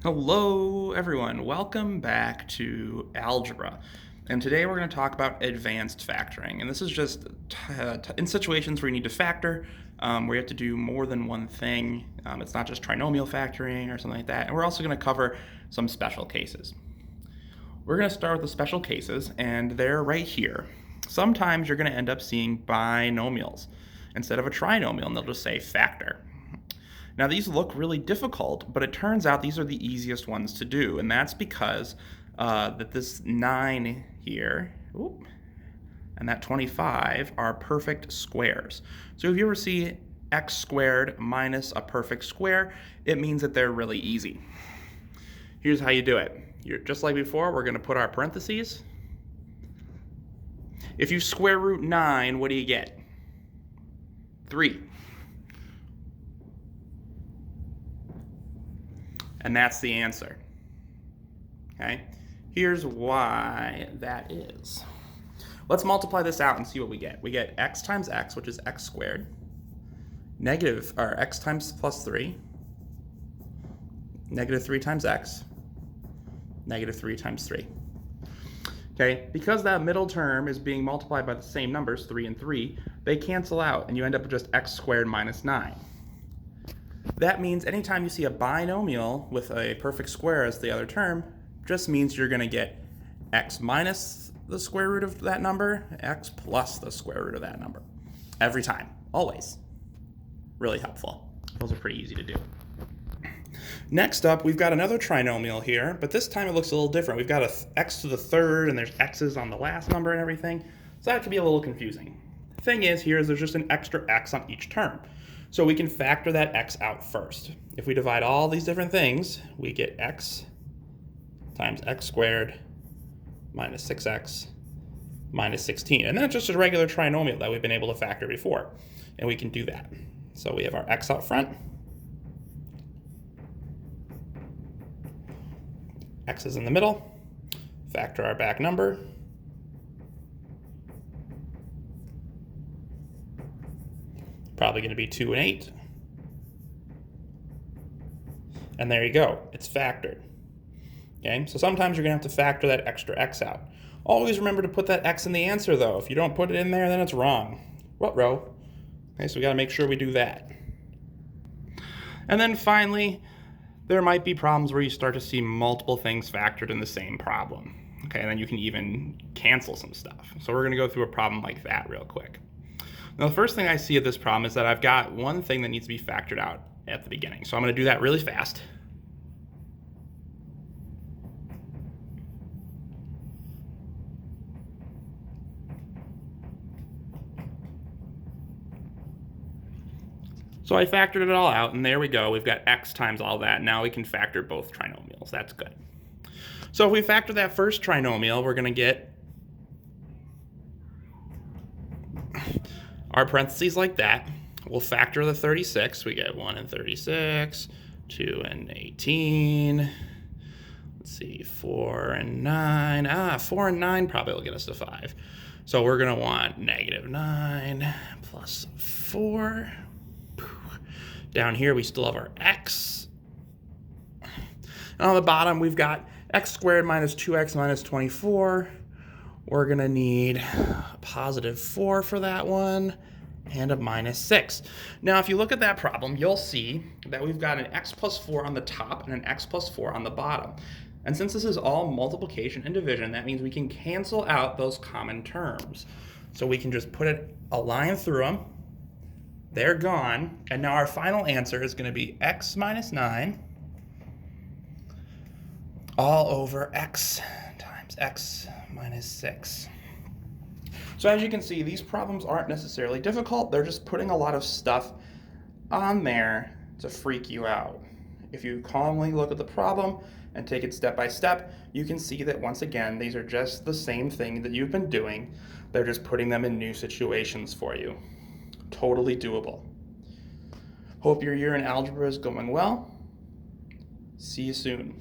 Hello everyone, welcome back to Algebra. And today we're going to talk about advanced factoring. And this is just in situations where you need to factor, where you have to do more than one thing. It's not just trinomial factoring or something like that. And we're also going to cover some special cases. We're going to start with the special cases, and they're right here. Sometimes you're going to end up seeing binomials instead of a trinomial, and they'll just say factor. Now these look really difficult, but it turns out these are the easiest ones to do, and that's because that this 9 here, and that 25 are perfect squares. So if you ever see x squared minus a perfect square, it means that they're really easy. Here's how you do it. Just like before, we're going to put our parentheses. If you square root 9, what do you get? 3. And that's the answer. Okay? Here's why that is. Let's multiply this out and see what we get. We get x times x, which is x squared, x times plus 3, negative 3 times x, negative 3 times 3. Okay, because that middle term is being multiplied by the same numbers, 3 and 3, they cancel out, and you end up with just x squared minus 9. That means anytime you see a binomial with a perfect square as the other term, just means you're going to get x minus the square root of that number, x plus the square root of that number. Every time, always. Really helpful. Those are pretty easy to do. Next up, we've got another trinomial here, but this time it looks a little different. We've got a x to the third, and there's x's on the last number and everything, so that can be a little confusing. The thing is, there's just an extra x on each term. So we can factor that x out first. If we divide all these different things, we get x times x squared minus 6x minus 16. And that's just a regular trinomial that we've been able to factor before. And we can do that. So we have our x out front. X is in the middle. Factor our back number. Probably going to be 2 and 8. And there you go. It's factored. Okay, so sometimes you're going to have to factor that extra x out. Always remember to put that x in the answer, though. If you don't put it in there, then it's wrong. What row? Okay, so we got to make sure we do that. And then finally, there might be problems where you start to see multiple things factored in the same problem. Okay, and then you can even cancel some stuff. So we're going to go through a problem like that real quick. Now, the first thing I see of this problem is that I've got one thing that needs to be factored out at the beginning. So I'm going to do that really fast. So I factored it all out, and there we go. We've got x times all that. Now we can factor both trinomials. That's good. So if we factor that first trinomial, we're going to get our parentheses like that. We'll factor the 36. We get 1 and 36, 2 and 18. Let's see, 4 and 9. 4 and 9 probably will get us to 5. So we're going to want negative 9 plus 4. Down here, we still have our x. And on the bottom, we've got x squared minus 2x minus 24. We're going to need a positive 4 for that one, and a minus 6. Now, if you look at that problem, you'll see that we've got an x plus 4 on the top and an x plus 4 on the bottom. And since this is all multiplication and division, that means we can cancel out those common terms. So we can just put a line through them. They're gone. And now our final answer is going to be x minus 9 all over x times x minus 6. So as you can see, these problems aren't necessarily difficult. They're just putting a lot of stuff on there to freak you out. If you calmly look at the problem and take it step by step, you can see that once again, these are just the same thing that you've been doing. They're just putting them in new situations for you. Totally doable. Hope your year in algebra is going well. See you soon.